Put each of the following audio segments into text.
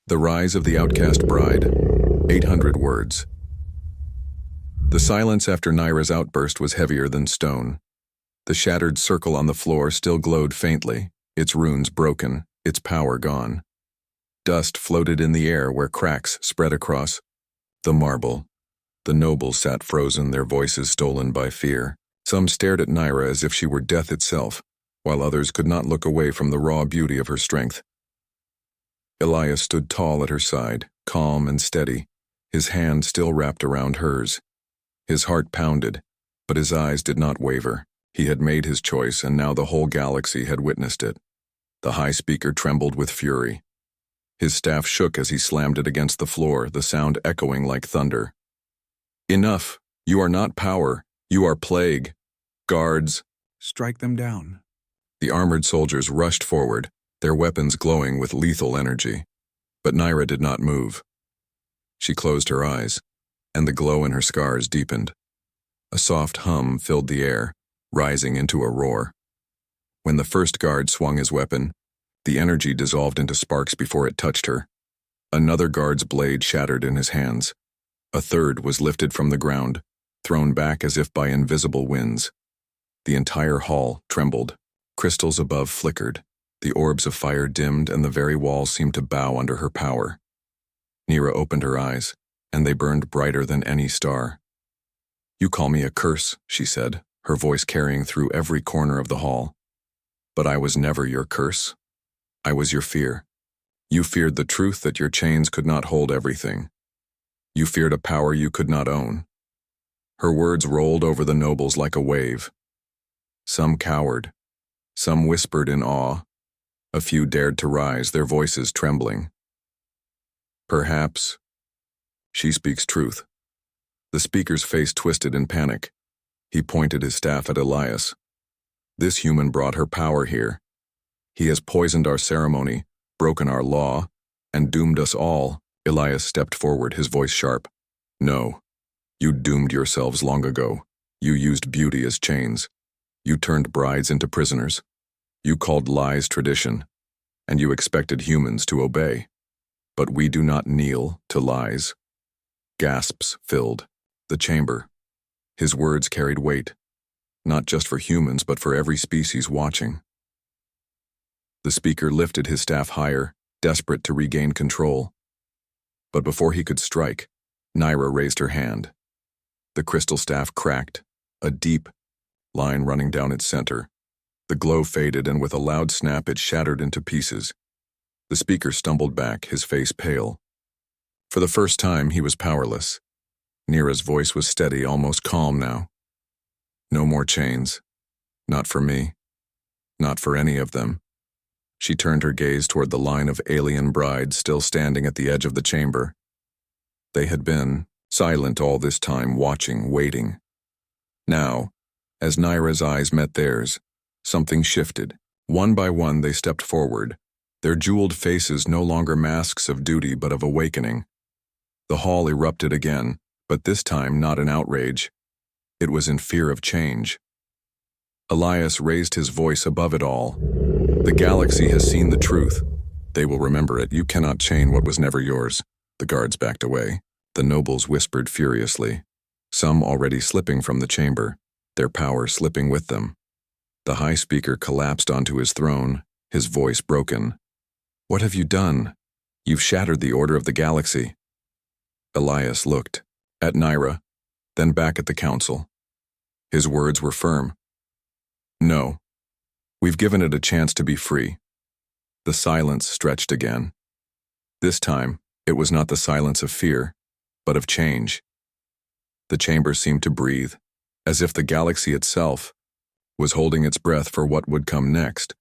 The Rise of the Outcast Bride, 800 words. The silence after Naira's outburst was heavier than stone. The shattered circle on the floor still glowed faintly, its runes broken, its power gone. Dust floated in the air where cracks spread across the marble. The nobles sat frozen, their voices stolen by fear. Some stared at Naira as if she were death itself, while others could not look away from the raw beauty of her strength. Elias stood tall at her side, calm and steady, his hand still wrapped around hers. His heart pounded, but his eyes did not waver. He had made his choice, and now the whole galaxy had witnessed it. The High Speaker trembled with fury. His staff shook as he slammed it against the floor, the sound echoing like thunder. "Enough! You are not power. You are plague. Guards, strike them down." The armored soldiers rushed forward, their weapons glowing with lethal energy. But Naira did not move. She closed her eyes, and the glow in her scars deepened. A soft hum filled the air, rising into a roar. When the first guard swung his weapon, the energy dissolved into sparks before it touched her. Another guard's blade shattered in his hands. A third was lifted from the ground, thrown back as if by invisible winds. The entire hall trembled. Crystals above flickered. The orbs of fire dimmed, and the very walls seemed to bow under her power. Naira opened her eyes, and they burned brighter than any star. "You call me a curse," she said, her voice carrying through every corner of the hall. "But I was never your curse. I was your fear. You feared the truth that your chains could not hold everything. You feared a power you could not own." Her words rolled over the nobles like a wave. Some cowered. Some whispered in awe. A few dared to rise, their voices trembling. "Perhaps she speaks truth." The speaker's face twisted in panic. He pointed his staff at Elias. "This human brought her power here. He has poisoned our ceremony, broken our law, and doomed us all." Elias stepped forward, his voice sharp. "No, you doomed yourselves long ago. You used beauty as chains. You turned brides into prisoners. You called lies tradition, and you expected humans to obey. But we do not kneel to lies." Gasps filled the chamber. His words carried weight, not just for humans but for every species watching. The speaker lifted his staff higher, desperate to regain control. But before he could strike, Naira raised her hand. The crystal staff cracked, a deep line running down its center. The glow faded, and with a loud snap it shattered into pieces. The speaker stumbled back, his face pale. For the first time, he was powerless. Naira's voice was steady, almost calm now. "No more chains. Not for me. Not for any of them." She turned her gaze toward the line of alien brides still standing at the edge of the chamber. They had been silent all this time, watching, waiting. Now, as Naira's eyes met theirs, something shifted. One by one they stepped forward, their jeweled faces no longer masks of duty but of awakening. The hall erupted again, but this time not in outrage. It was in fear of change. Elias raised his voice above it all. "The galaxy has seen the truth. They will remember it. You cannot chain what was never yours." The guards backed away. The nobles whispered furiously, some already slipping from the chamber, their power slipping with them. The High Speaker collapsed onto his throne, his voice broken. "What have you done? You've shattered the order of the galaxy." Elias looked at Naira, then back at the council. His words were firm. "No. We've given it a chance to be free." The silence stretched again. This time, it was not the silence of fear, but of change. The chamber seemed to breathe, as if the galaxy itself was holding its breath for what would come next.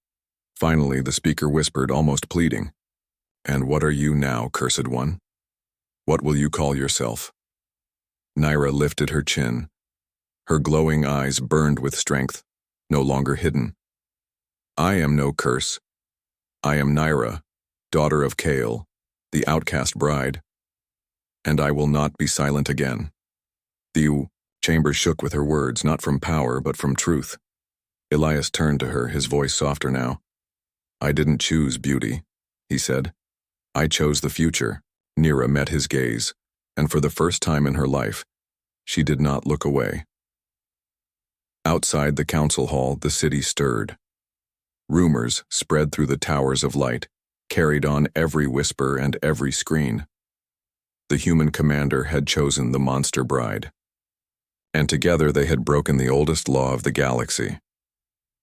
Finally, the speaker whispered, almost pleading, "And what are you now, cursed one? What will you call yourself?" Naira lifted her chin. Her glowing eyes burned with strength, no longer hidden. "I am no curse. I am Naira, daughter of Kale, the outcast bride. And I will not be silent again." The chamber shook with her words, not from power, but from truth. Elias turned to her, his voice softer now. "I didn't choose beauty," he said. I chose the future. Nira met his gaze, and for the first time in her life, she did not look away. Outside the council hall, the city stirred. Rumors spread through the towers of light, carried on every whisper and every screen. The human commander had chosen the monster bride, and together they had broken the oldest law of the galaxy.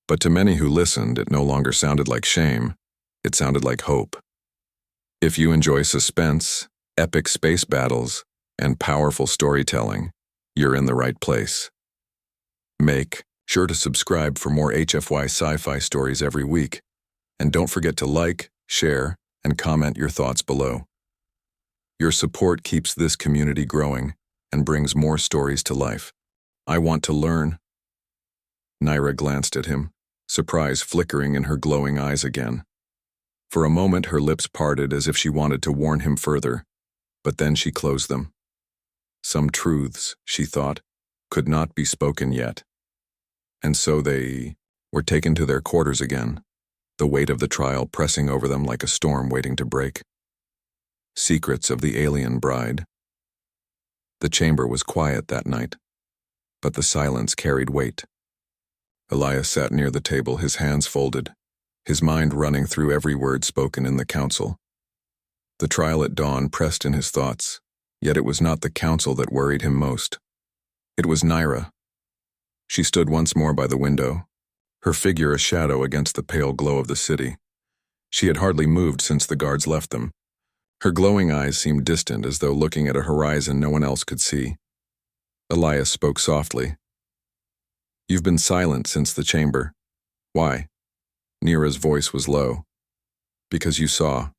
But to many who listened, it no longer sounded like shame, it sounded like hope. If you enjoy suspense, epic space battles, and powerful storytelling, you're in the right place. Make sure to subscribe for more HFY Sci-Fi stories every week, and don't forget to like, share, and comment your thoughts below. Your support keeps this community growing and brings more stories to life. I want to learn. Nira glanced at him, surprise flickering in her glowing eyes again. For a moment her lips parted as if she wanted to warn him further, but then she closed them. Some truths, she thought, could not be spoken yet. And so they were taken to their quarters again, the weight of the trial pressing over them like a storm waiting to break. Secrets of the alien bride. The chamber was quiet that night, but the silence carried weight. Elias sat near the table, his hands folded, his mind running through every word spoken in the council. The trial at dawn pressed in his thoughts, yet it was not the council that worried him most. It was Nira. She stood once more by the window, her figure a shadow against the pale glow of the city. She had hardly moved since the guards left them. Her glowing eyes seemed distant, as though looking at a horizon no one else could see. Elias spoke softly. "You've been silent since the chamber. Why?" Nira's voice was low. "Because you saw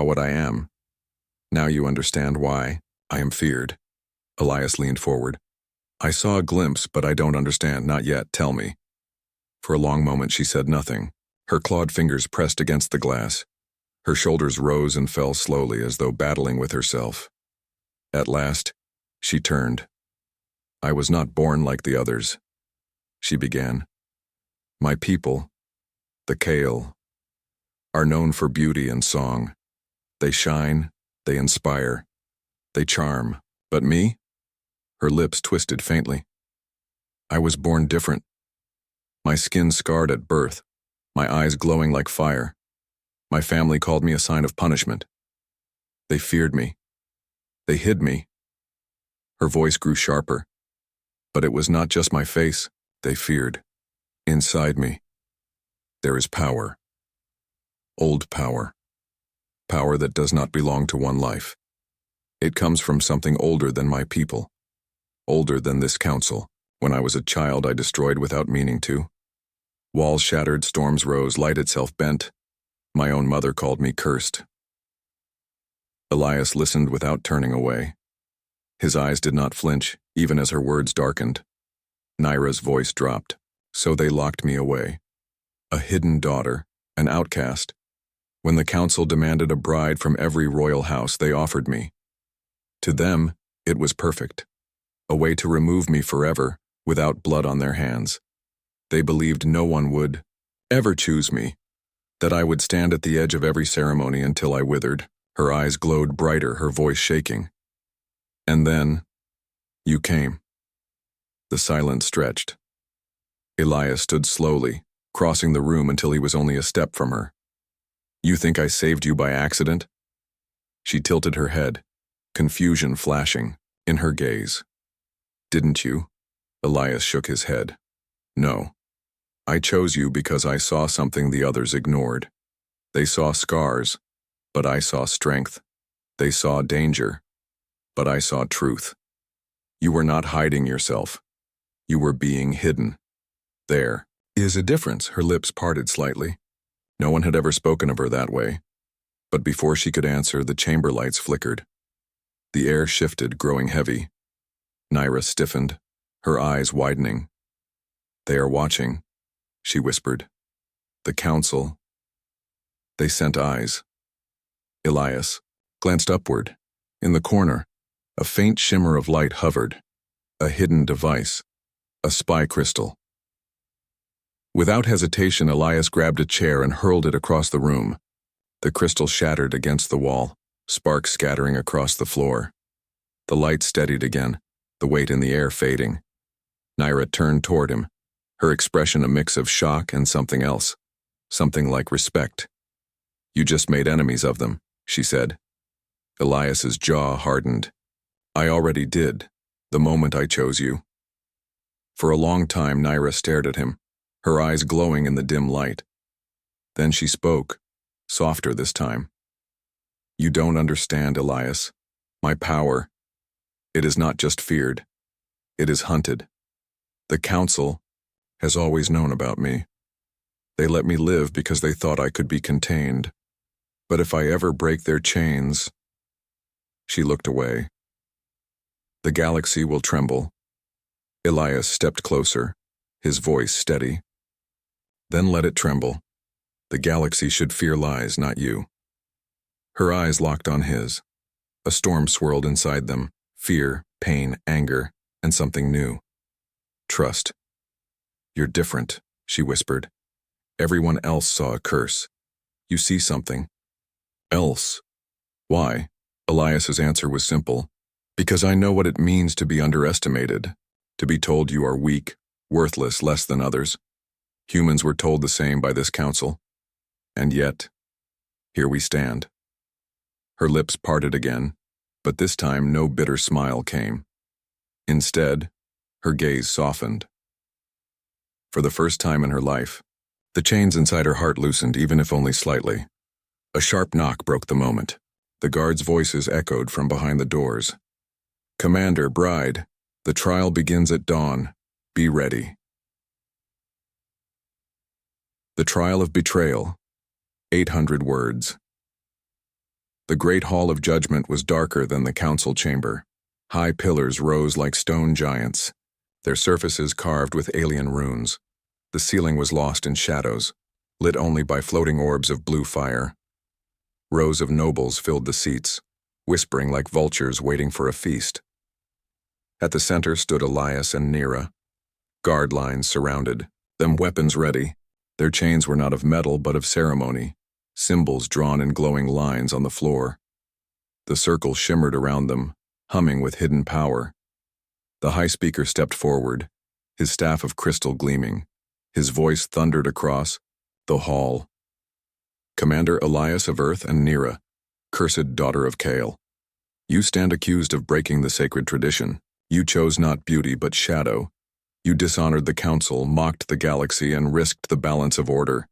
what I am. Now you understand why I am feared." Elias leaned forward. "I saw a glimpse, but I don't understand, not yet, tell me." For a long moment she said nothing. Her clawed fingers pressed against the glass. Her shoulders rose and fell slowly, as though battling with herself. At last, she turned. "I was not born like the others," she began. "My people, the Kale, are known for beauty and song. They shine, they inspire, they charm. But me?" Her lips twisted faintly. "I was born different. My skin scarred at birth, my eyes glowing like fire. My family called me a sign of punishment. They feared me. They hid me." Her voice grew sharper. "But it was not just my face they feared. Inside me, there is power. Old power. Power that does not belong to one life. It comes from something older than my people. Older than this council. When I was a child, I destroyed without meaning to. Walls shattered, storms rose, light itself bent. My own mother called me cursed." Elias listened without turning away. His eyes did not flinch, even as her words darkened. Nira's voice dropped. "So they locked me away. A hidden daughter, an outcast. When the council demanded a bride from every royal house, they offered me. To them, it was perfect. A way to remove me forever, without blood on their hands. They believed no one would ever choose me, that I would stand at the edge of every ceremony until I withered." Her eyes glowed brighter, her voice shaking. "And then, you came." The silence stretched. Elias stood slowly, crossing the room until he was only a step from her. "You think I saved you by accident?" She tilted her head, confusion flashing in her gaze. "Didn't you?" Elias shook his head. "No. I chose you because I saw something the others ignored. They saw scars, but I saw strength. They saw danger, but I saw truth. You were not hiding yourself. You were being hidden. There is a difference." Her lips parted slightly. No one had ever spoken of her that way. But before she could answer, the chamber lights flickered. The air shifted, growing heavy. Nira stiffened, her eyes widening. "They are watching," she whispered. "The council." They sent eyes. Elias glanced upward. In the corner, a faint shimmer of light hovered. A hidden device. A spy crystal. Without hesitation, Elias grabbed a chair and hurled it across the room. The crystal shattered against the wall, sparks scattering across the floor. The light steadied again, the weight in the air fading. Naira turned toward him, her expression a mix of shock and something else, something like respect. "You just made enemies of them," she said. Elias's jaw hardened. "I already did, the moment I chose you." For a long time Naira stared at him, her eyes glowing in the dim light. Then she spoke, softer this time. "You don't understand, Elias. My power, it is not just feared. It is hunted. The Council has always known about me. They let me live because they thought I could be contained. But if I ever break their chains..." She looked away. "The galaxy will tremble." Elias stepped closer, his voice steady. "Then let it tremble. The galaxy should fear lies, not you." Her eyes locked on his. A storm swirled inside them, fear, pain, anger, and something new. "Trust. You're different," she whispered. "Everyone else saw a curse. You see something else." "Why?" Elias's answer was simple. "Because I know what it means to be underestimated, to be told you are weak, worthless, less than others. Humans were told the same by this council. And yet, here we stand." Her lips parted again, but this time no bitter smile came. Instead, her gaze softened. For the first time in her life, the chains inside her heart loosened, even if only slightly. A sharp knock broke the moment. The guards' voices echoed from behind the doors. "Commander, Bride, the trial begins at dawn. Be ready." The Trial of Betrayal, 800 words. The great hall of judgment was darker than the council chamber. High pillars rose like stone giants, their surfaces carved with alien runes. The ceiling was lost in shadows, lit only by floating orbs of blue fire. Rows of nobles filled the seats, whispering like vultures waiting for a feast. At the center stood Elias and Naira. Guard lines surrounded them, weapons ready. Their chains were not of metal but of ceremony, symbols drawn in glowing lines on the floor. The circle shimmered around them, humming with hidden power. The high speaker stepped forward, his staff of crystal gleaming. His voice thundered across the hall. "Commander Elias of Earth and Naira, cursed daughter of Kale, you stand accused of breaking the sacred tradition. You chose not beauty but shadow. You dishonored the council, mocked the galaxy, and risked the balance of order."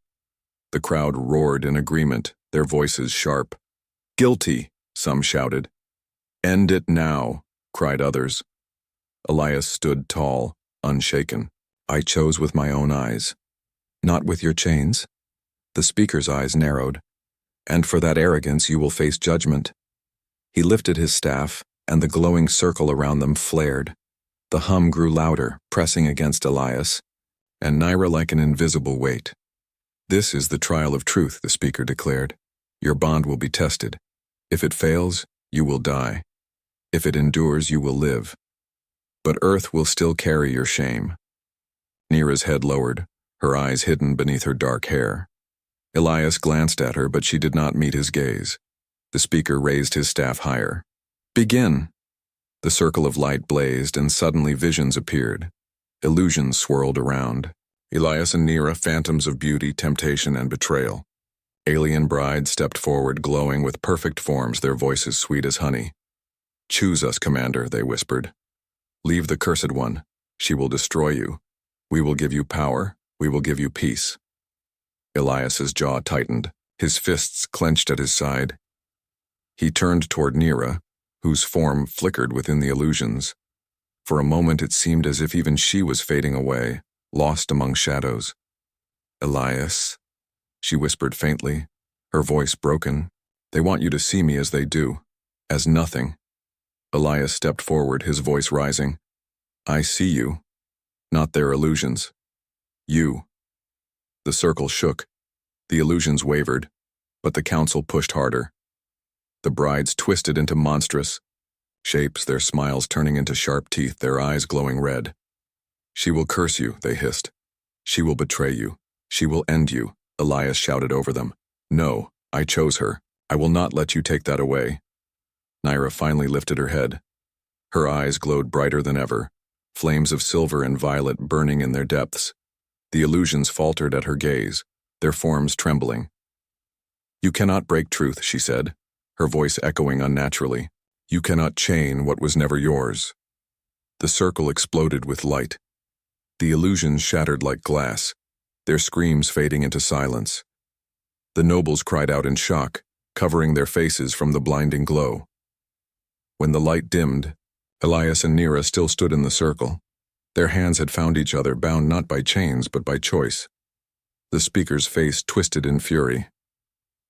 The crowd roared in agreement, their voices sharp. "Guilty," some shouted. "End it now," cried others. Elias stood tall, unshaken. "I chose with my own eyes, not with your chains." The speaker's eyes narrowed. "And for that arrogance you will face judgment." He lifted his staff, and the glowing circle around them flared. The hum grew louder, pressing against Elias, and Naira like an invisible weight. "This is the trial of truth," the speaker declared. "Your bond will be tested. If it fails, you will die. If it endures, you will live. But Earth will still carry your shame." Naira's head lowered, her eyes hidden beneath her dark hair. Elias glanced at her, but she did not meet his gaze. The speaker raised his staff higher. "Begin." The circle of light blazed, and suddenly visions appeared. Illusions swirled around. Elias and Naira, phantoms of beauty, temptation, and betrayal. Alien brides stepped forward, glowing with perfect forms, their voices sweet as honey. "Choose us, Commander," they whispered. "Leave the Cursed One. She will destroy you. We will give you power. We will give you peace." Elias's jaw tightened, his fists clenched at his side. He turned toward Naira, whose form flickered within the illusions. For a moment it seemed as if even she was fading away, lost among shadows. "Elias," she whispered faintly, her voice broken. "They want you to see me as they do, as nothing." Elias stepped forward, his voice rising. "I see you, not their illusions. You." The circle shook. The illusions wavered, but the council pushed harder. The brides twisted into monstrous shapes, their smiles turning into sharp teeth, their eyes glowing red. "She will curse you," they hissed. "She will betray you. She will end you," Elias shouted over them. "No, I chose her. I will not let you take that away. Naira finally lifted her head. Her eyes glowed brighter than ever, flames of silver and violet burning in their depths. The illusions faltered at her gaze, their forms trembling. You cannot break truth, she said, her voice echoing unnaturally. You cannot chain what was never yours. The circle exploded with light. The illusions shattered like glass, their screams fading into silence. The nobles cried out in shock, covering their faces from the blinding glow. When the light dimmed, Elias and Nira still stood in the circle. Their hands had found each other, bound not by chains but by choice. The speaker's face twisted in fury.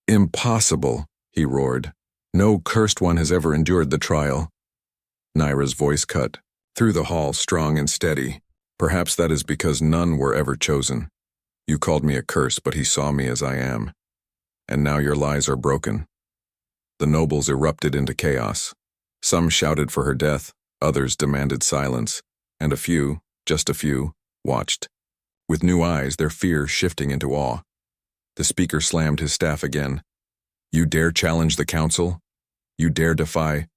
Impossible, he roared. No cursed one has ever endured the trial. Naira's voice cut through the hall, strong and steady. Perhaps that is because none were ever chosen. You called me a curse, but he saw me as I am. And now your lies are broken. The nobles erupted into chaos. Some shouted for her death, others demanded silence, and a few, just a few, watched. With new eyes, their fear shifting into awe. The speaker slammed his staff again. You dare challenge the council? You dare defy?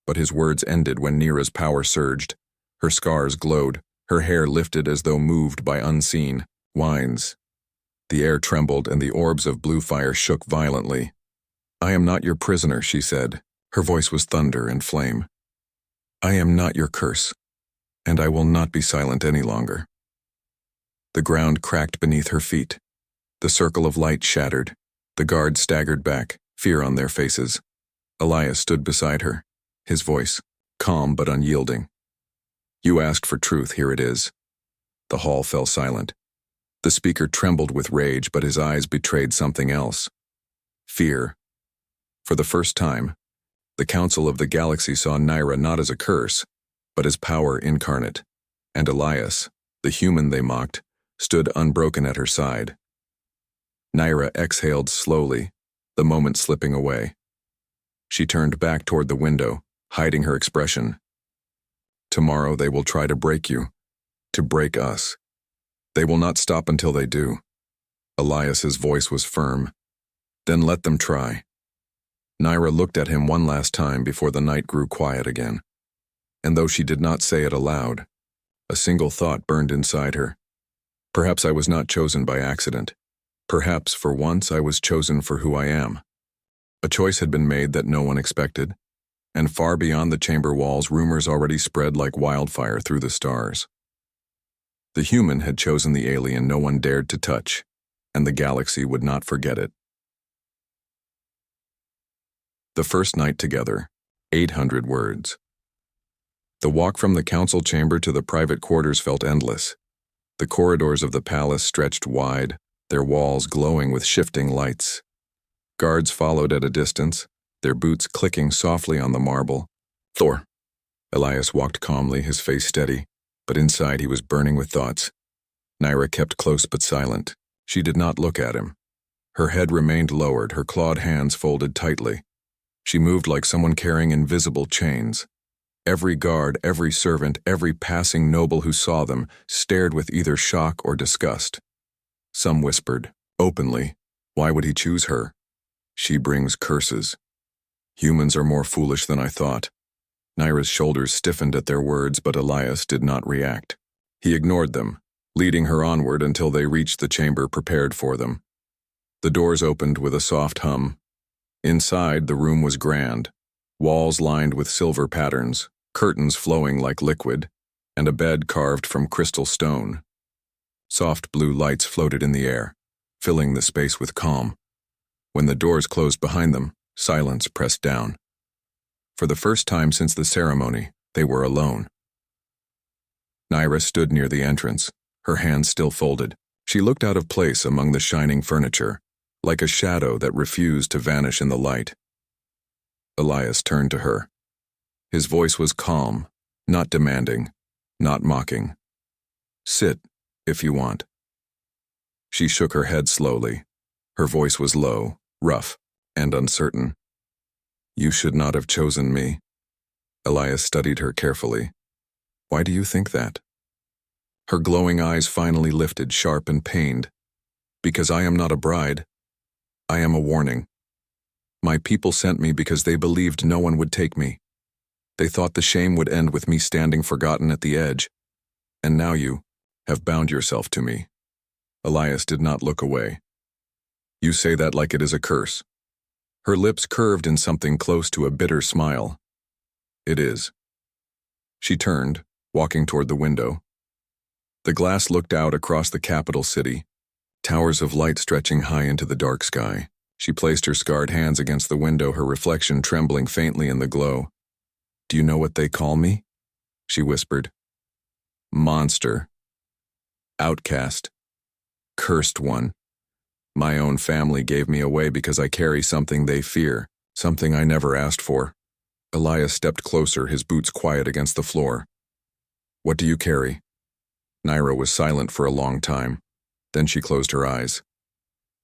But his words ended when Nira's power surged. Her scars glowed, her hair lifted as though moved by unseen winds. The air trembled and the orbs of blue fire shook violently. I am not your prisoner, she said. Her voice was thunder and flame. I am not your curse, and I will not be silent any longer. The ground cracked beneath her feet. The circle of light shattered. The guards staggered back, fear on their faces. Elias stood beside her, his voice calm but unyielding. You asked for truth, here it is. The hall fell silent. The speaker trembled with rage, but his eyes betrayed something else. Fear. For the first time, the Council of the Galaxy saw Naira not as a curse, but as power incarnate, and Elias, the human they mocked, stood unbroken at her side. Naira exhaled slowly, the moment slipping away. She turned back toward the window, hiding her expression. Tomorrow they will try to break you, to break us. They will not stop until they do. Elias's voice was firm. Then let them try. Naira looked at him one last time before the night grew quiet again. And though she did not say it aloud, a single thought burned inside her. Perhaps I was not chosen by accident. Perhaps, for once, I was chosen for who I am. A choice had been made that no one expected, and far beyond the chamber walls, rumors already spread like wildfire through the stars. The human had chosen the alien no one dared to touch, and the galaxy would not forget it. The first night together, 800 words. The walk from the council chamber to the private quarters felt endless. The corridors of the palace stretched wide, their walls glowing with shifting lights. Guards followed at a distance, their boots clicking softly on the marble. Thor. Elias walked calmly, his face steady, but inside he was burning with thoughts. Naira kept close but silent. She did not look at him. Her head remained lowered, her clawed hands folded tightly. She moved like someone carrying invisible chains. Every guard, every servant, every passing noble who saw them stared with either shock or disgust. Some whispered, openly, why would he choose her? She brings curses. Humans are more foolish than I thought. Naira's shoulders stiffened at their words, but Elias did not react. He ignored them, leading her onward until they reached the chamber prepared for them. The doors opened with a soft hum. Inside, the room was grand, walls lined with silver patterns, curtains flowing like liquid, and a bed carved from crystal stone. Soft blue lights floated in the air, filling the space with calm. When the doors closed behind them, silence pressed down. For the first time since the ceremony, they were alone. Naira stood near the entrance, her hands still folded. She looked out of place among the shining furniture, like a shadow that refused to vanish in the light. Elias turned to her. His voice was calm, not demanding, not mocking. Sit, if you want. She shook her head slowly. Her voice was low, rough, and uncertain. You should not have chosen me. Elias studied her carefully. Why do you think that? Her glowing eyes finally lifted, sharp and pained. Because I am not a bride. I am a warning. My people sent me because they believed no one would take me. They thought the shame would end with me standing forgotten at the edge. And now you have bound yourself to me." Elias did not look away. "You say that like it is a curse." Her lips curved in something close to a bitter smile. "It is." She turned, walking toward the window. The glass looked out across the capital city, towers of light stretching high into the dark sky. She placed her scarred hands against the window, her reflection trembling faintly in the glow. "Do you know what they call me?" she whispered. "Monster. Outcast. Cursed one. My own family gave me away because I carry something they fear, something I never asked for." Elias stepped closer, his boots quiet against the floor. "What do you carry?" Naira was silent for a long time. Then she closed her eyes.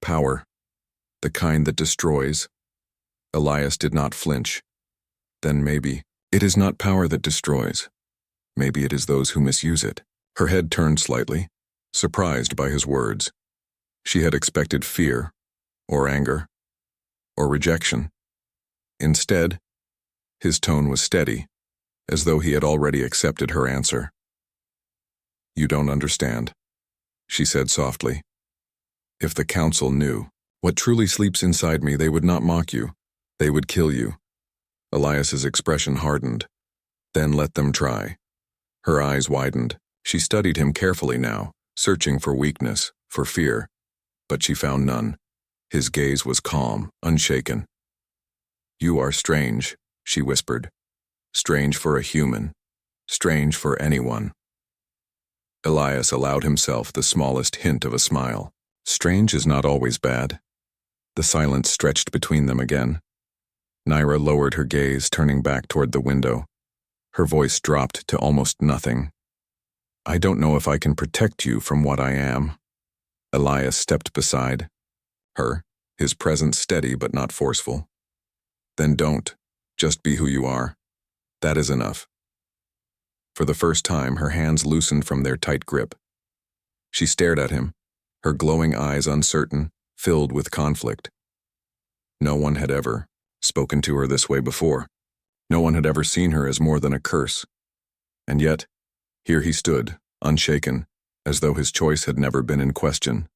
"Power. The kind that destroys." Elias did not flinch. "Then maybe it is not power that destroys. Maybe it is those who misuse it." Her head turned slightly, surprised by his words. She had expected fear, or anger, or rejection. Instead, his tone was steady, as though he had already accepted her answer. "You don't understand," she said softly. "If the council knew what truly sleeps inside me, they would not mock you. They would kill you." Elias's expression hardened. "Then let them try." Her eyes widened. She studied him carefully now, searching for weakness, for fear. But she found none. His gaze was calm, unshaken. "You are strange," she whispered. "Strange for a human. Strange for anyone." Elias allowed himself the smallest hint of a smile. Strange is not always bad. The silence stretched between them again. Naira lowered her gaze, turning back toward the window. Her voice dropped to almost nothing. "I don't know if I can protect you from what I am." Elias stepped beside her, his presence steady but not forceful. "Then don't. Just be who you are. That is enough." For the first time, her hands loosened from their tight grip. She stared at him, her glowing eyes uncertain, filled with conflict. No one had ever spoken to her this way before. No one had ever seen her as more than a curse. And yet, here he stood, unshaken, as though his choice had never been in question.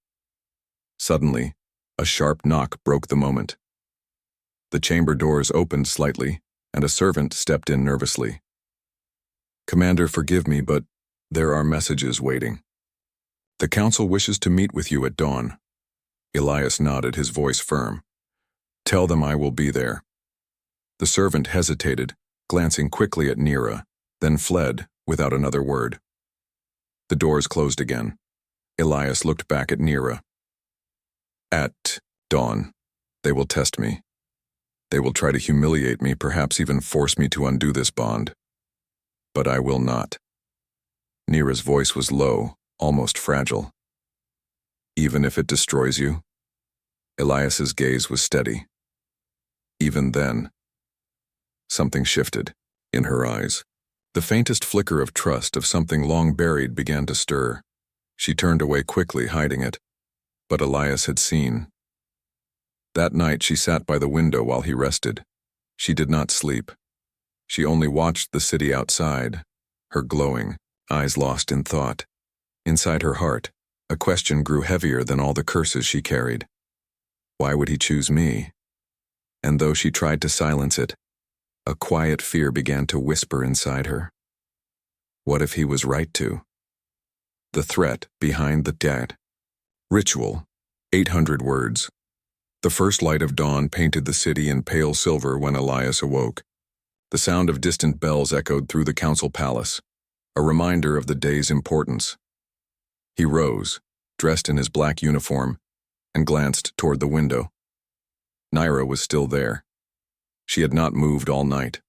Suddenly, a sharp knock broke the moment. The chamber doors opened slightly, and a servant stepped in nervously. "Commander, forgive me, but there are messages waiting. The council wishes to meet with you at dawn." Elias nodded, his voice firm. "Tell them I will be there." The servant hesitated, glancing quickly at Naira, then fled without another word. The doors closed again. Elias looked back at Naira. "At dawn, they will test me. They will try to humiliate me, perhaps even force me to undo this bond. But I will not." Naira's voice was low, almost fragile. "Even if it destroys you?" Elias's gaze was steady. "Even then." Something shifted in her eyes. The faintest flicker of trust of something long buried began to stir. She turned away quickly, hiding it. But Elias had seen. That night she sat by the window while he rested. She did not sleep. She only watched the city outside, her glowing, eyes lost in thought. Inside her heart, a question grew heavier than all the curses she carried. Why would he choose me? And though she tried to silence it, a quiet fear began to whisper inside her. What if he was right to? The threat behind the dead. Ritual, 800 words. The first light of dawn painted the city in pale silver when Elias awoke. The sound of distant bells echoed through the council palace, a reminder of the day's importance. He rose, dressed in his black uniform, and glanced toward the window. Naira was still there. She had not moved all night.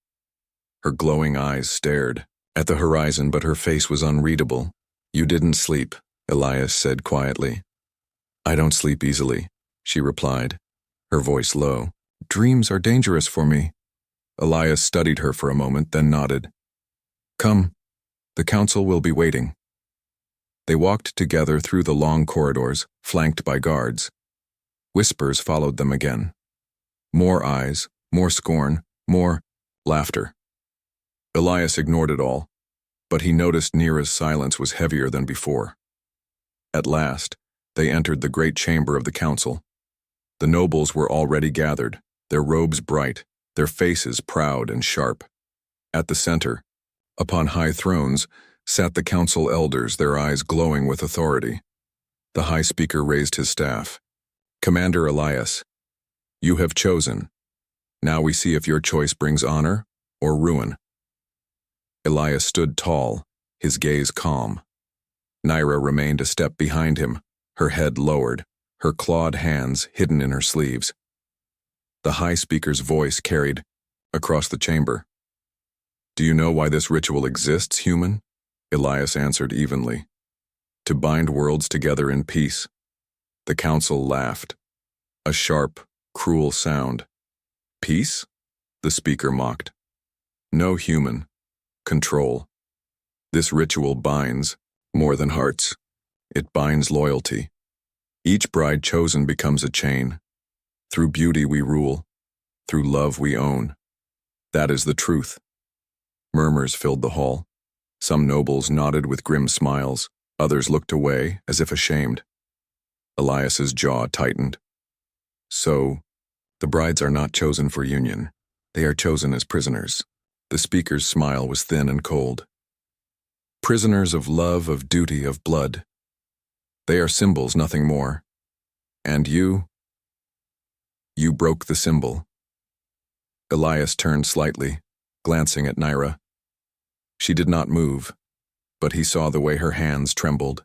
Her glowing eyes stared at the horizon, but her face was unreadable. "You didn't sleep," Elias said quietly. "I don't sleep easily," she replied, her voice low. "Dreams are dangerous for me." Elias studied her for a moment, then nodded. "Come, the council will be waiting." They walked together through the long corridors, flanked by guards. Whispers followed them again. More eyes, more scorn, more laughter. Elias ignored it all, but he noticed Nira's silence was heavier than before. At last, they entered the great chamber of the council. The nobles were already gathered, their robes bright, their faces proud and sharp. At the center, upon high thrones, sat the council elders, their eyes glowing with authority. The high speaker raised his staff. "Commander Elias, you have chosen. Now we see if your choice brings honor or ruin." Elias stood tall, his gaze calm. Nira remained a step behind him, her head lowered, her clawed hands hidden in her sleeves. The high speaker's voice carried across the chamber. "Do you know why this ritual exists, human?" Elias answered evenly. "To bind worlds together in peace." The council laughed. A sharp, cruel sound. "Peace?" the speaker mocked. "No, human. Control. This ritual binds more than hearts. It binds loyalty. Each bride chosen becomes a chain. Through beauty we rule. Through love we own. That is the truth." Murmurs filled the hall. Some nobles nodded with grim smiles. Others looked away, as if ashamed. Elias's jaw tightened. "So, the brides are not chosen for union. They are chosen as prisoners." The speaker's smile was thin and cold. "Prisoners of love, of duty, of blood. They are symbols, nothing more. And you broke the symbol." Elias turned slightly, glancing at Nira. She did not move, but he saw the way her hands trembled.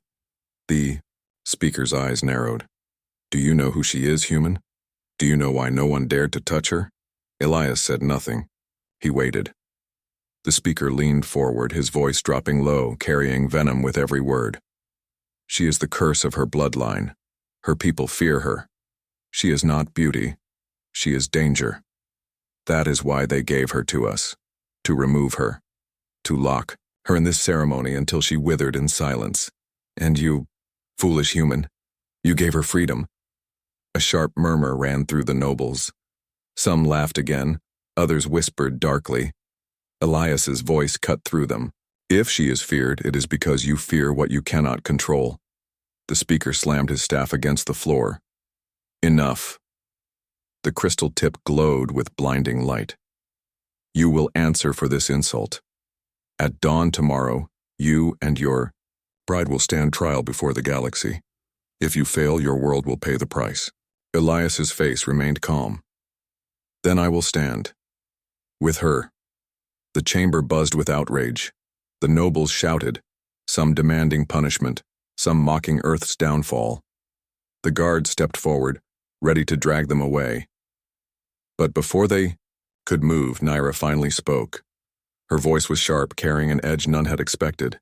The speaker's eyes narrowed. "Do you know who she is, human? Do you know why no one dared to touch her?" Elias said nothing. He waited. The speaker leaned forward, his voice dropping low, carrying venom with every word. "She is the curse of her bloodline. Her people fear her. She is not beauty. She is danger. That is why they gave her to us. To remove her. To lock her in this ceremony until she withered in silence. And you, foolish human, you gave her freedom." A sharp murmur ran through the nobles. Some laughed again, others whispered darkly. Elias's voice cut through them. "If she is feared, it is because you fear what you cannot control." The speaker slammed his staff against the floor. "Enough." The crystal tip glowed with blinding light. "You will answer for this insult. At dawn tomorrow, you and your bride will stand trial before the galaxy. If you fail, your world will pay the price." Elias's face remained calm. "Then I will stand. With her." The chamber buzzed with outrage. The nobles shouted, some demanding punishment, some mocking Earth's downfall. The guards stepped forward, ready to drag them away. But before they could move, Nira finally spoke. Her voice was sharp, carrying an edge none had expected.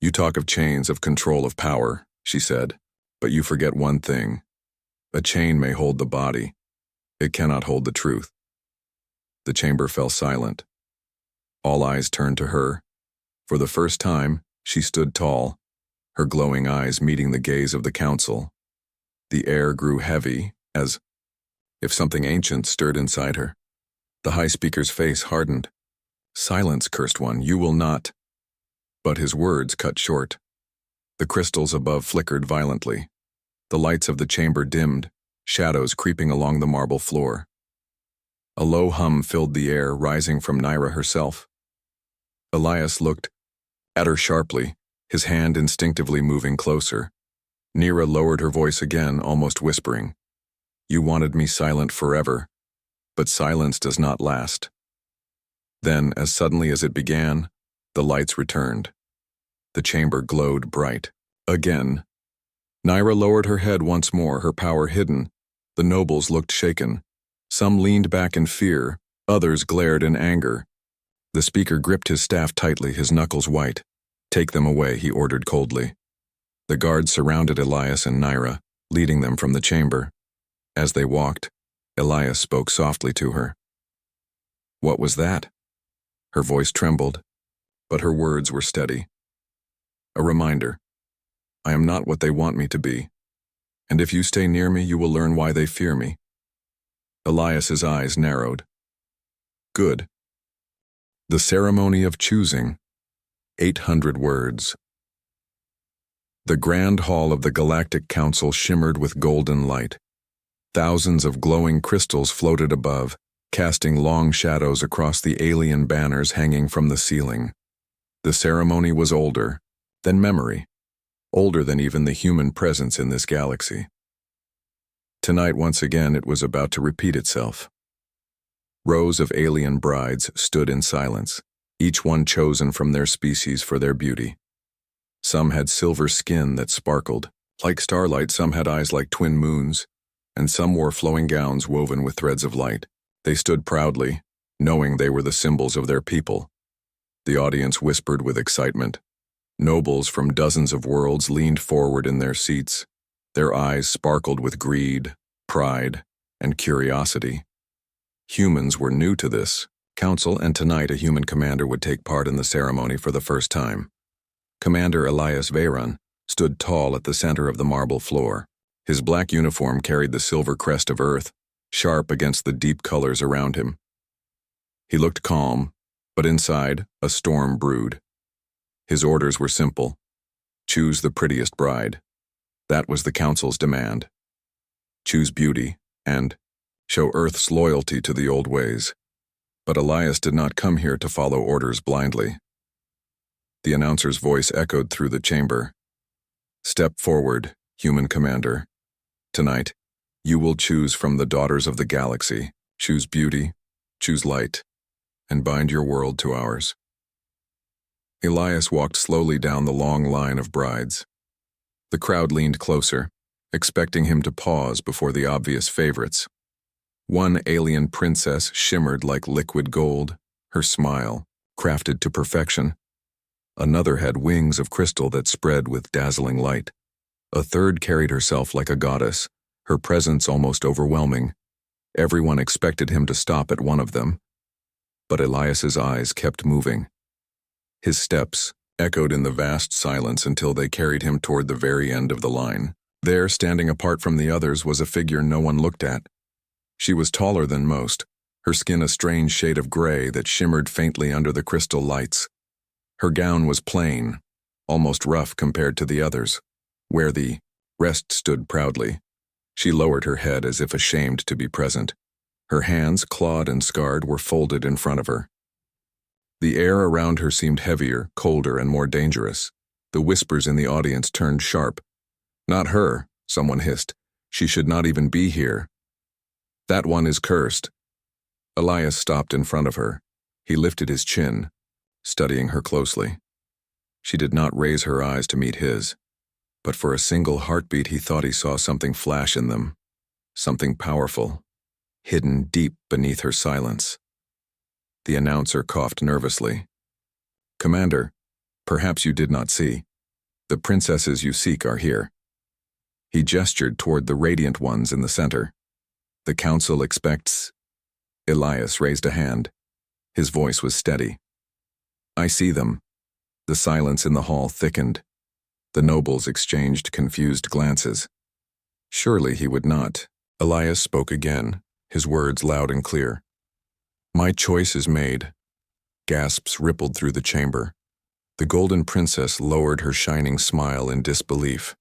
"You talk of chains, of control, of power," she said, "but you forget one thing. A chain may hold the body. It cannot hold the truth." The chamber fell silent. All eyes turned to her. For the first time, she stood tall, her glowing eyes meeting the gaze of the council. The air grew heavy, as if something ancient stirred inside her. The high speaker's face hardened. "Silence, cursed one, you will not—" But his words cut short. The crystals above flickered violently. The lights of the chamber dimmed, shadows creeping along the marble floor. A low hum filled the air, rising from Nira herself. Elias looked at her sharply, his hand instinctively moving closer. Nira lowered her voice again, almost whispering. "You wanted me silent forever, but silence does not last." Then, as suddenly as it began, the lights returned. The chamber glowed bright. Again. Nira lowered her head once more, her power hidden. The nobles looked shaken. Some leaned back in fear, others glared in anger. The speaker gripped his staff tightly, his knuckles white. "Take them away," he ordered coldly. The guards surrounded Elias and Nira, leading them from the chamber. As they walked, Elias spoke softly to her. "What was that?" Her voice trembled, but her words were steady. "A reminder. I am not what they want me to be. And if you stay near me, you will learn why they fear me." Elias's eyes narrowed. Good. The ceremony of choosing. 800 words. The grand hall of the Galactic Council shimmered with golden light. Thousands of glowing crystals floated above, casting long shadows across the alien banners hanging from the ceiling. The ceremony was older than memory, older than even the human presence in this galaxy. Tonight, once again, it was about to repeat itself. Rows of alien brides stood in silence, each one chosen from their species for their beauty. Some had silver skin that sparkled like starlight, some had eyes like twin moons, and some wore flowing gowns woven with threads of light. They stood proudly, knowing they were the symbols of their people. The audience whispered with excitement. Nobles from dozens of worlds leaned forward in their seats. Their eyes sparkled with greed, pride, and curiosity. Humans were new to this council, and tonight a human commander would take part in the ceremony for the first time. Commander Elias Veyron stood tall at the center of the marble floor. His black uniform carried the silver crest of Earth, sharp against the deep colors around him. He looked calm, but inside, a storm brewed. His orders were simple. Choose the prettiest bride. That was the council's demand. Choose beauty, and show Earth's loyalty to the old ways. But Elias did not come here to follow orders blindly. The announcer's voice echoed through the chamber. Step forward, human commander. Tonight, you will choose from the daughters of the galaxy. Choose beauty, choose light, and bind your world to ours. Elias walked slowly down the long line of brides. The crowd leaned closer, expecting him to pause before the obvious favorites. One alien princess shimmered like liquid gold, her smile crafted to perfection. Another had wings of crystal that spread with dazzling light. A third carried herself like a goddess, her presence almost overwhelming. Everyone expected him to stop at one of them. But Elias's eyes kept moving. His steps echoed in the vast silence until they carried him toward the very end of the line. There, standing apart from the others, was a figure no one looked at. She was taller than most, her skin a strange shade of gray that shimmered faintly under the crystal lights. Her gown was plain, almost rough compared to the others. Where the rest stood proudly, she lowered her head as if ashamed to be present. Her hands, clawed and scarred, were folded in front of her. The air around her seemed heavier, colder, and more dangerous. The whispers in the audience turned sharp. Not her, someone hissed. She should not even be here. That one is cursed. Elias stopped in front of her. He lifted his chin, studying her closely. She did not raise her eyes to meet his, but for a single heartbeat he thought he saw something flash in them, something powerful, hidden deep beneath her silence. The announcer coughed nervously. Commander, perhaps you did not see. The princesses you seek are here. He gestured toward the radiant ones in the center. The council expects... Elias raised a hand. His voice was steady. I see them. The silence in the hall thickened. The nobles exchanged confused glances. Surely he would not. Elias spoke again, his words loud and clear. My choice is made. Gasps rippled through the chamber. The golden princess lowered her shining smile in disbelief.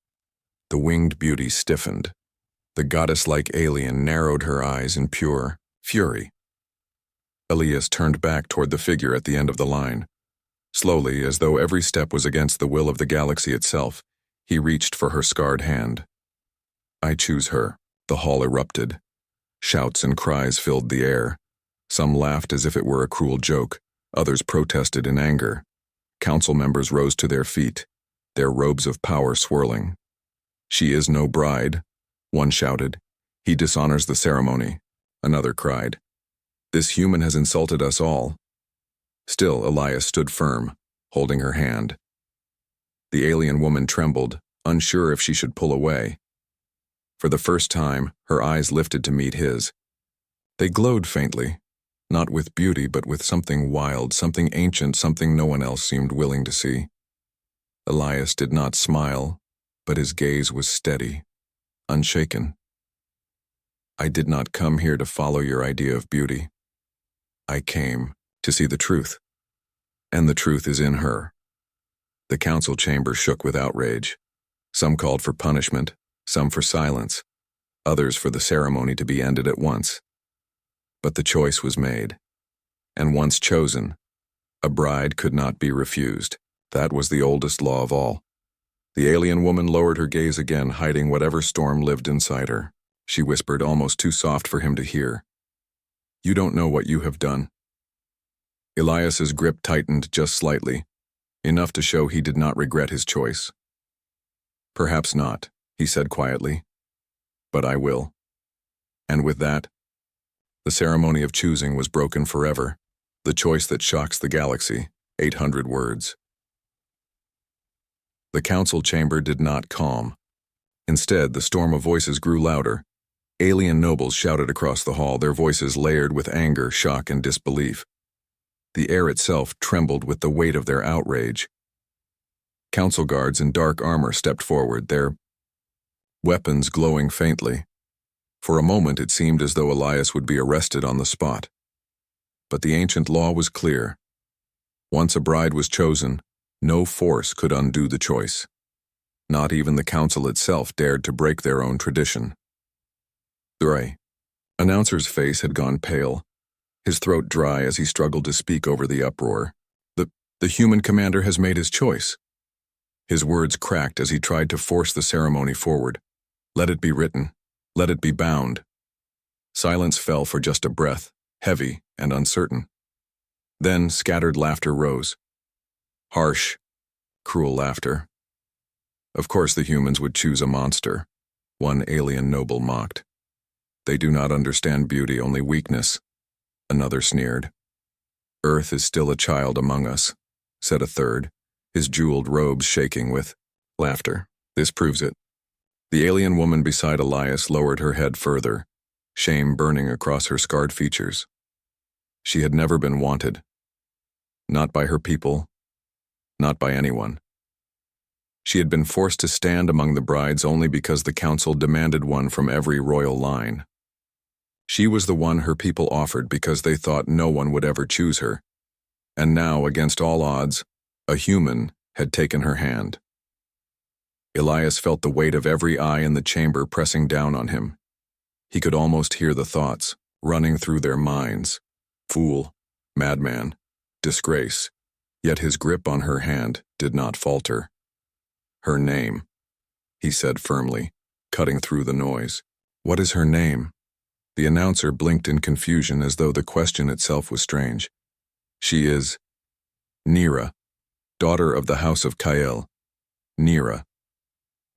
The winged beauty stiffened. The goddess-like alien narrowed her eyes in pure fury. Elias turned back toward the figure at the end of the line. Slowly, as though every step was against the will of the galaxy itself, he reached for her scarred hand. I choose her. The hall erupted. Shouts and cries filled the air. Some laughed as if it were a cruel joke. Others protested in anger. Council members rose to their feet, their robes of power swirling. She is no bride, one shouted. He dishonors the ceremony, another cried. This human has insulted us all. Still, Elias stood firm, holding her hand. The alien woman trembled, unsure if she should pull away. For the first time, her eyes lifted to meet his. They glowed faintly, not with beauty but with something wild, something ancient, something no one else seemed willing to see. Elias did not smile, but his gaze was steady, unshaken. I did not come here to follow your idea of beauty. I came to see the truth. And the truth is in her. The council chamber shook with outrage. Some called for punishment, some for silence, others for the ceremony to be ended at once. But the choice was made. And once chosen, a bride could not be refused. That was the oldest law of all. The alien woman lowered her gaze again, hiding whatever storm lived inside her. She whispered, almost too soft for him to hear. You don't know what you have done. Elias's grip tightened just slightly, enough to show he did not regret his choice. Perhaps not, he said quietly. But I will. And with that, the ceremony of choosing was broken forever. The choice that shocks the galaxy, 800 words. The council chamber did not calm. Instead, the storm of voices grew louder. Alien nobles shouted across the hall, their voices layered with anger, shock, and disbelief. The air itself trembled with the weight of their outrage. Council guards in dark armor stepped forward, their weapons glowing faintly. For a moment it seemed as though Elias would be arrested on the spot. But the ancient law was clear. Once a bride was chosen, no force could undo the choice. Not even the council itself dared to break their own tradition. The announcer's face had gone pale, his throat dry as he struggled to speak over the uproar. The human commander has made his choice. His words cracked as he tried to force the ceremony forward. Let it be written. Let it be bound. Silence fell for just a breath, heavy and uncertain. Then scattered laughter rose. Harsh, cruel laughter. Of course the humans would choose a monster, one alien noble mocked. They do not understand beauty, only weakness. Another sneered. Earth is still a child among us, said a third, his jeweled robes shaking with laughter. This proves it. The alien woman beside Elias lowered her head further, shame burning across her scarred features. She had never been wanted. Not by her people, not by anyone. She had been forced to stand among the brides only because the council demanded one from every royal line. She was the one her people offered because they thought no one would ever choose her. And now, against all odds, a human had taken her hand. Elias felt the weight of every eye in the chamber pressing down on him. He could almost hear the thoughts running through their minds. Fool, madman, disgrace. Yet his grip on her hand did not falter. Her name, he said firmly, cutting through the noise. What is her name? The announcer blinked in confusion as though the question itself was strange. She is Nira, daughter of the House of Kael. Nira.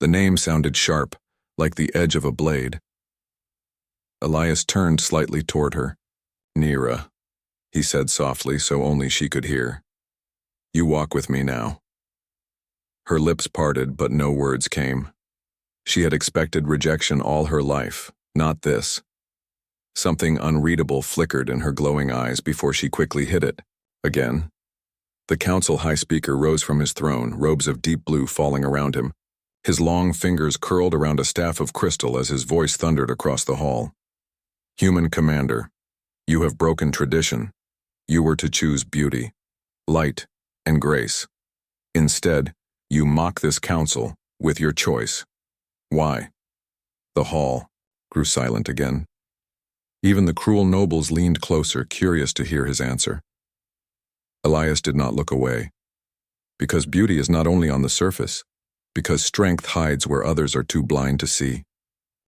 The name sounded sharp, like the edge of a blade. Elias turned slightly toward her. Nira, he said softly so only she could hear. You walk with me now. Her lips parted, but no words came. She had expected rejection all her life, not this. Something unreadable flickered in her glowing eyes before she quickly hid it. Again. The council high speaker rose from his throne, robes of deep blue falling around him. His long fingers curled around a staff of crystal as his voice thundered across the hall. Human commander, you have broken tradition. You were to choose beauty, light, and grace. Instead, you mock this council with your choice. Why? The hall grew silent again. Even the cruel nobles leaned closer, curious to hear his answer. Elias did not look away. Because beauty is not only on the surface, because strength hides where others are too blind to see,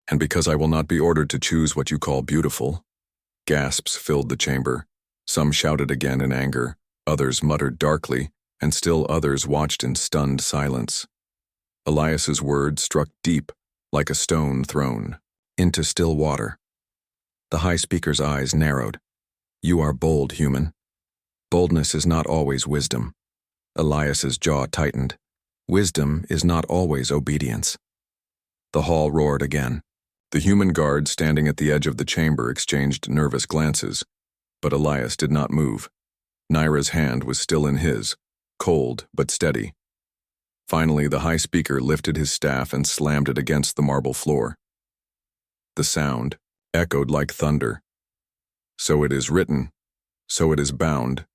and because I will not be ordered to choose what you call beautiful. Gasps filled the chamber. Some shouted again in anger, others muttered darkly, and still others watched in stunned silence. Elias's words struck deep, like a stone thrown into still water. The high speaker's eyes narrowed. You are bold, human. Boldness is not always wisdom. Elias's jaw tightened. Wisdom is not always obedience. The hall roared again. The human guards standing at the edge of the chamber exchanged nervous glances, but Elias did not move. Nira's hand was still in his, cold but steady. Finally, the high speaker lifted his staff and slammed it against the marble floor. The sound, echoed like thunder. So it is written, so it is bound.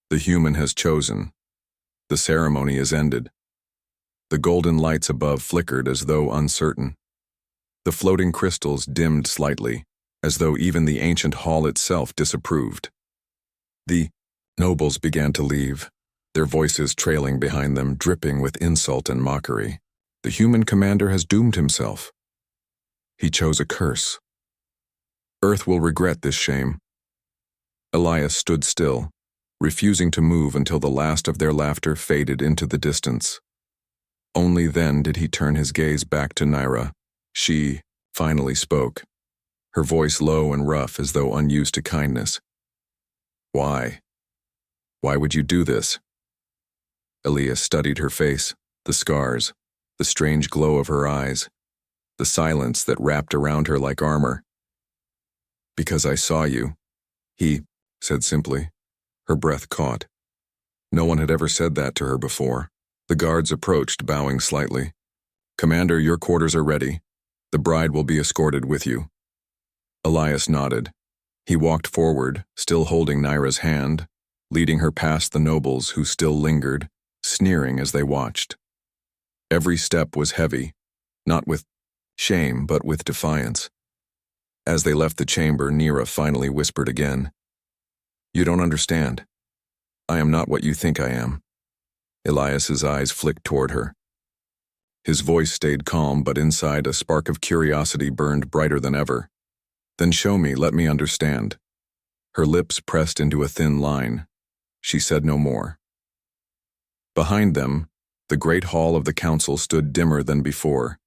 The human has chosen. The ceremony is ended. The golden lights above flickered as though uncertain. The floating crystals dimmed slightly, as though even the ancient hall itself disapproved. The nobles began to leave, their voices trailing behind them, dripping with insult and mockery. The human commander has doomed himself. He chose a curse. Earth will regret this shame. Elias stood still, refusing to move until the last of their laughter faded into the distance. Only then did he turn his gaze back to Naira. She finally spoke, her voice low and rough as though unused to kindness. Why? Why would you do this? Elias studied her face, the scars, the strange glow of her eyes, the silence that wrapped around her like armor. Because I saw you, he said simply. Her breath caught. No one had ever said that to her before. The guards approached, bowing slightly. Commander, your quarters are ready. The bride will be escorted with you. Elias nodded. He walked forward, still holding Naira's hand, leading her past the nobles who still lingered, sneering as they watched. Every step was heavy, not with shame, but with defiance. As they left the chamber, Naira finally whispered again. You don't understand. I am not what you think I am. Elias's eyes flicked toward her. His voice stayed calm, but inside a spark of curiosity burned brighter than ever. Then show me, let me understand. Her lips pressed into a thin line. She said no more. Behind them, the great hall of the council stood dimmer than before,